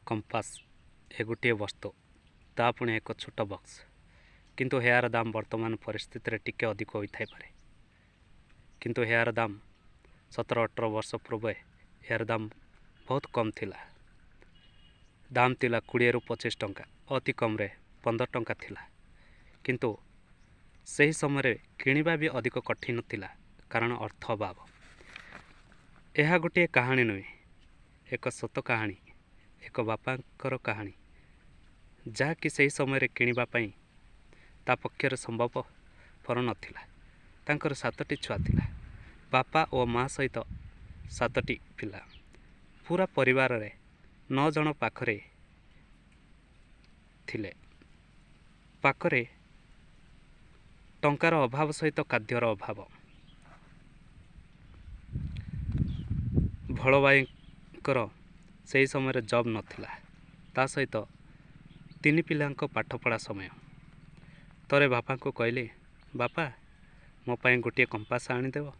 Compass ए गोटे वस्तु ता पुणी एक छोट बक्स किंतु यार दाम वर्तमान परिस्थिति रे टिके अधिक होई थाई पारे किंतु यार दाम 17-18 वर्ष पूर्व यार दाम बहुत कम थिला। दाम थिला 20 ରୁ 25 टंका अति कम रे 15 टंका थिला किंतु सही समय किनिबा भी अधिक कठिन थिला कारण अर्थ अभाव। यह गोटे कहानी नुहे एक सत कहानी एक बापांकर कहानी जहाँकि सही समय किनिबा पई ता पक्षर संभवपर नथिला। तांकर 7टी छुआ थिला बापा और माँ सहित 7टी पिला पूरा परिवार रे 9 जन पाखरे थिले। पाखरे टंकार अभाव सहित खाद्यर अभाव। भलभाईकर से समय जॉब नथिला ता सहित 3 पिलांको पाठपढ़ा समय तरे बापा को कहले बापा मो पाई गोटे कंपास आनीदेव।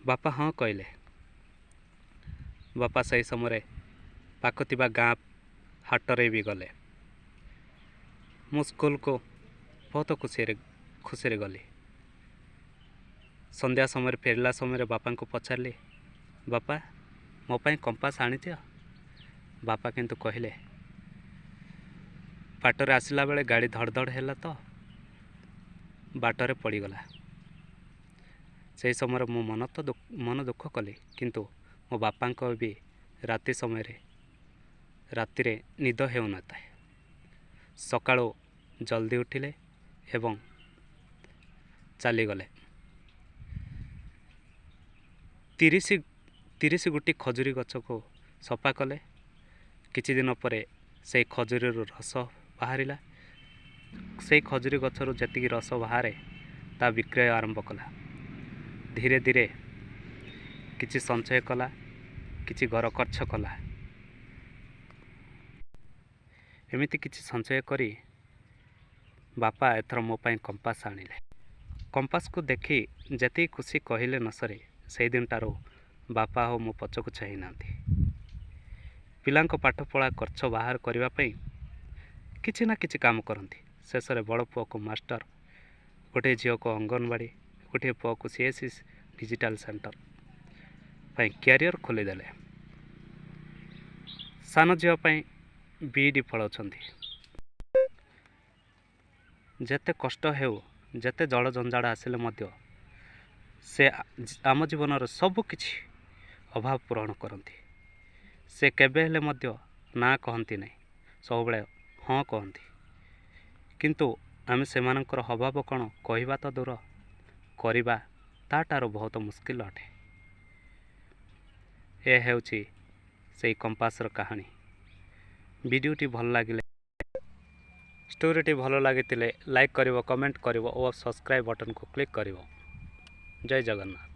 बापा हाँ कहले। बापा सही समय पाखथिबा गाँ हाटरे भी गले। मो स्कूल को बहुत खुशी गली। संध्या समय फेरला समय बापा को पचारे बापा मो पाई कंपास आनी दियो। बापा किंतु कहले बाटर आसला बेले गाड़ी धड़धड़ है तो बाटरे पड़गला। से समय मो मन दुख कली किंतु मो बापा को भी राति समय राति रे निद हेउ न थाए। सकाळो जल्दी उठिले एवं चली गले। 30 गोटी खजुरी गछ को सफा कले। किछि दिन परे से खजुरी रस बाहरिला। से खजुरी गछरु जेतिकी रस बाहरे ता विक्रय आरंभ कला। धीरे धीरे किछि संचय कला किछि घर खर्च कला। एमिति किछि संचय करी बापा एथर मो पाई कंपास आनिले। कंपास को देखी जेति खुशी कहले न सरे से दिन टारो बापा हो मो पछकु चाहि नांती। पिलांको पाठ पढ़ा खर्च बाहर करबा पई किछि ना किछि काम करंती। शेष रे बड़ पुओ को मास्टर गोटे झियो को अंगनवाड़ी गोटे पुओ को सीएससी डिजिटल सेंटर पई कैरियर खोली देले। सान झियो पई बीडी पढ़ाउछंती। जेते कष्ट हेउ जेते जल जंजाड़ आसिले मध्य से आम जीवन सब किछि अभाव पूरण करती। से केबे हेले मध्य ना कहती नहीं सब बेले हाँ कहती किंतु आम से अभाव कौन कहवा तो दूर करवा ताठार बहुत मुस्किल अटे। यह हेउची से कंपासर कहानी। वीडियोटी भल लगिले स्टोरीटी भल लगी लाइक करिवो कमेंट करिवो और सब्सक्राइब बटन को क्लिक करिवो। जय जगन्नाथ।